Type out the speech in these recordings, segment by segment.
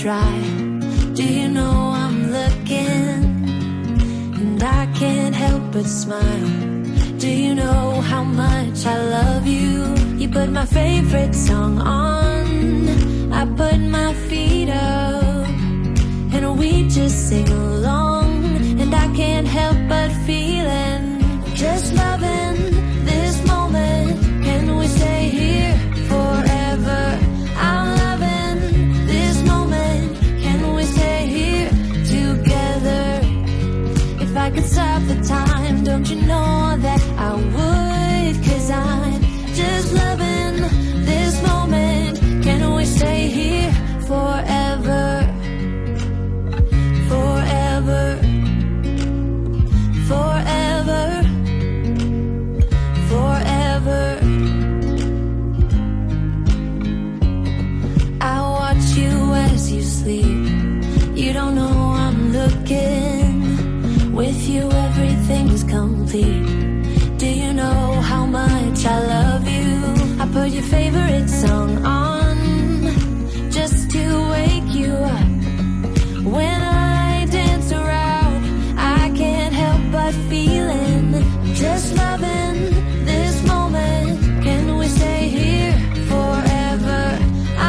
try. Do you know I'm looking? And I can't help but smile. Do you know how much I love you? You put my favorite song on, I put my feet up, and we just sing along. And I can't help but feeling, just loving this moment. Can we stay here forever? I'm loving this moment. Can we stay here together? If I could stop the time, don't you know that I would? 'Cause I'm just loving this moment. Can we stay here forever? Forever. Forever. Forever. I watch you as you sleep. You don't know I'm looking. With you everything's complete. Do you know how much I love you? I put your favorite song on just to wake you up. When I dance around, I can't help but feeling, just loving this moment. Can we stay here forever?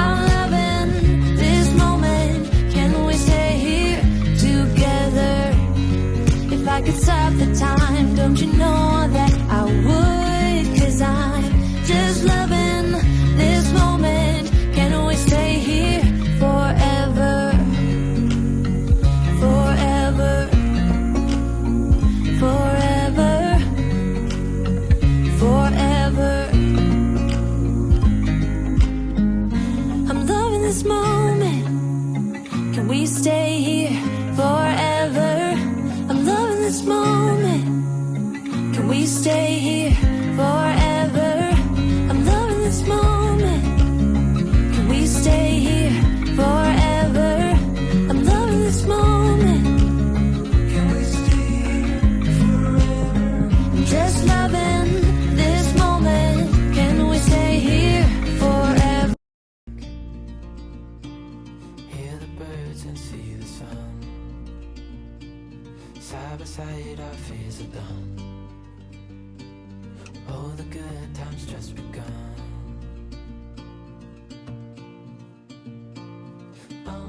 I'm loving this moment. Can we stay here together? If I could stop the time, don't you know that I would? 'Cause I'm just loving this moment. Can we stay here forever? Forever. Forever. Forever. I'm loving this moment. Can we stay here forever? I'm loving this moment. Can we stay here forever? I'm loving this moment. Can we stay here forever? I'm loving this moment. Can we stay here forever? I'm just loving this moment. Can we stay here forever? Hear the birds and see the sun. Side by side our fears are done. Oh, the good times just begun. Oh,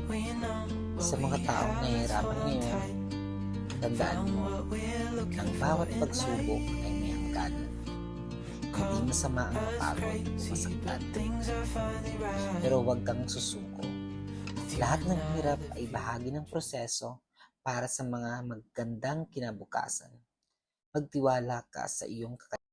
we know what Sa mga we taong have is nahihirapan holding ngayon, tight. tandaan Found mo, what we're looking ang for bawat in pagsubok life. ay may hangganan. Hindi Cold masama ang as mapagod o crazy, masaktan, but things are finally right. pero huwag kang susuko. Lahat ng hirap ay bahagi ng proseso para sa mga magandang kinabukasan. Magtiwala ka sa iyong kakayahan.